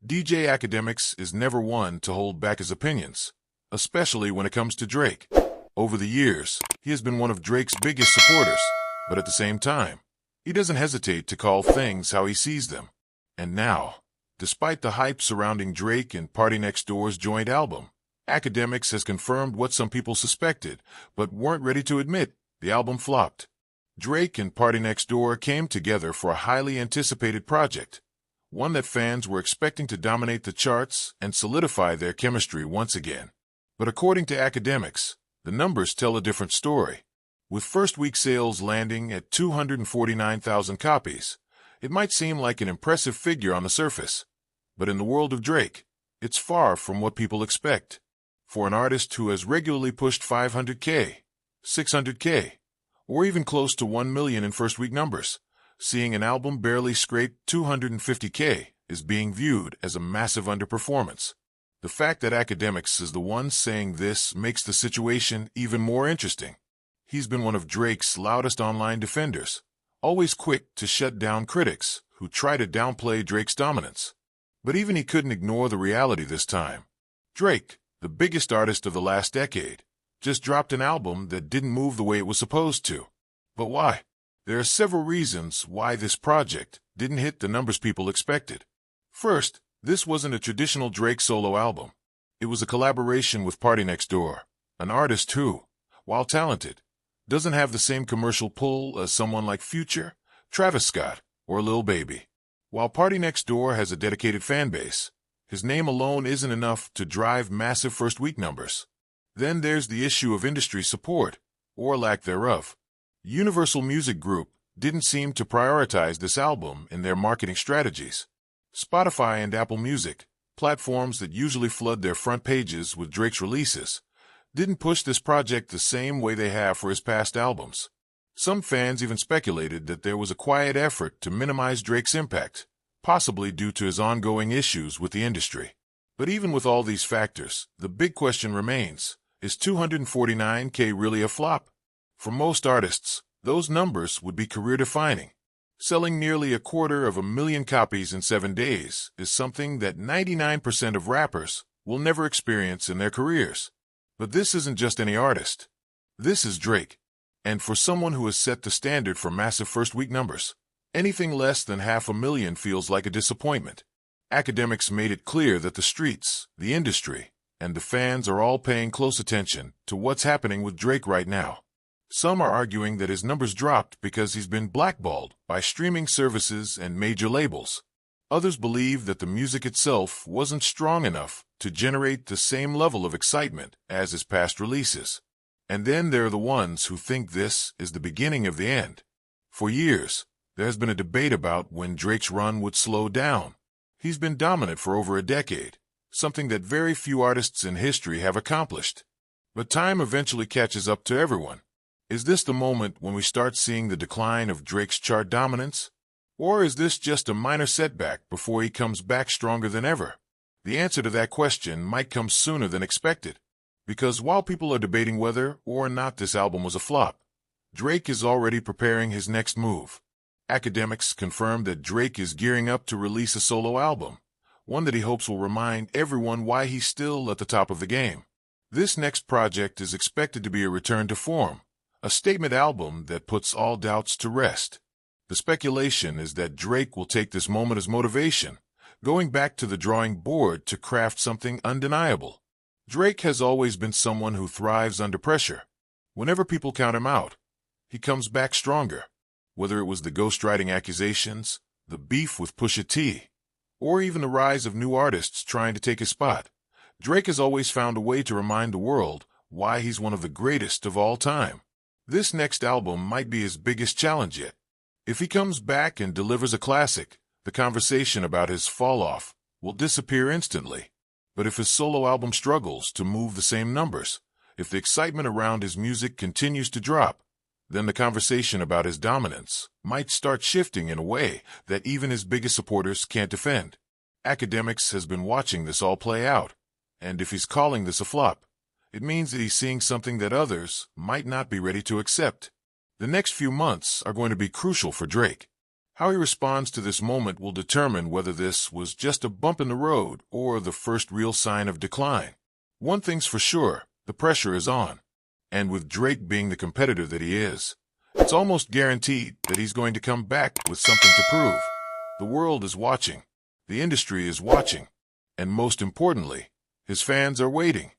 DJ Akademiks is never one to hold back his opinions, especially when it comes to Drake. Over the years, he has been one of Drake's biggest supporters, but at the same time, he doesn't hesitate to call things how he sees them. And now, despite the hype surrounding Drake and PartyNextDoor's joint album, Akademiks has confirmed what some people suspected, but weren't ready to admit: the album flopped. Drake and PartyNextDoor came together for a highly anticipated project, one that fans were expecting to dominate the charts and solidify their chemistry once again. But according to Akademiks, the numbers tell a different story. With first-week sales landing at 249,000 copies, it might seem like an impressive figure on the surface. But in the world of Drake, it's far from what people expect. For an artist who has regularly pushed 500K, 600K, or even close to 1 million in first-week numbers, seeing an album barely scrape 250K is being viewed as a massive underperformance. The fact that Akademiks is the one saying this makes the situation even more interesting. He's been one of Drake's loudest online defenders, always quick to shut down critics who try to downplay Drake's dominance. But even he couldn't ignore the reality this time. Drake, the biggest artist of the last decade, just dropped an album that didn't move the way it was supposed to. But why? There are several reasons why this project didn't hit the numbers people expected. First, this wasn't a traditional Drake solo album. It was a collaboration with PartyNextDoor, an artist who, while talented, doesn't have the same commercial pull as someone like Future, Travis Scott, or Lil Baby. While PartyNextDoor has a dedicated fan base, his name alone isn't enough to drive massive first-week numbers. Then there's the issue of industry support, or lack thereof. Universal Music Group didn't seem to prioritize this album in their marketing strategies. Spotify and Apple Music, platforms that usually flood their front pages with Drake's releases, didn't push this project the same way they have for his past albums. Some fans even speculated that there was a quiet effort to minimize Drake's impact, possibly due to his ongoing issues with the industry. But even with all these factors, the big question remains: is 249K really a flop? For most artists, those numbers would be career-defining. Selling nearly 250,000 copies in 7 days is something that 99% of rappers will never experience in their careers. But this isn't just any artist. This is Drake. And for someone who has set the standard for massive first-week numbers, anything less than 500,000 feels like a disappointment. Akademiks made it clear that the streets, the industry, and the fans are all paying close attention to what's happening with Drake right now. Some are arguing that his numbers dropped because he's been blackballed by streaming services and major labels. Others believe that the music itself wasn't strong enough to generate the same level of excitement as his past releases. And then there are the ones who think this is the beginning of the end. For years, there has been a debate about when Drake's run would slow down. He's been dominant for over a decade, something that very few artists in history have accomplished. But time eventually catches up to everyone. Is this the moment when we start seeing the decline of Drake's chart dominance? Or is this just a minor setback before he comes back stronger than ever? The answer to that question might come sooner than expected. Because while people are debating whether or not this album was a flop, Drake is already preparing his next move. Akademiks confirmed that Drake is gearing up to release a solo album, one that he hopes will remind everyone why he's still at the top of the game. This next project is expected to be a return to form, a statement album that puts all doubts to rest. The speculation is that Drake will take this moment as motivation, going back to the drawing board to craft something undeniable. Drake has always been someone who thrives under pressure. Whenever people count him out, he comes back stronger. Whether it was the ghostwriting accusations, the beef with Pusha T, or even the rise of new artists trying to take his spot, Drake has always found a way to remind the world why he's one of the greatest of all time. This next album might be his biggest challenge yet. If he comes back and delivers a classic, the conversation about his fall-off will disappear instantly. But if his solo album struggles to move the same numbers, if the excitement around his music continues to drop, then the conversation about his dominance might start shifting in a way that even his biggest supporters can't defend. Akademiks has been watching this all play out, and if he's calling this a flop, it means that he's seeing something that others might not be ready to accept. The next few months are going to be crucial for Drake. How he responds to this moment will determine whether this was just a bump in the road or the first real sign of decline. One thing's for sure, the pressure is on. And with Drake being the competitor that he is, it's almost guaranteed that he's going to come back with something to prove. The world is watching, the industry is watching, and most importantly, his fans are waiting.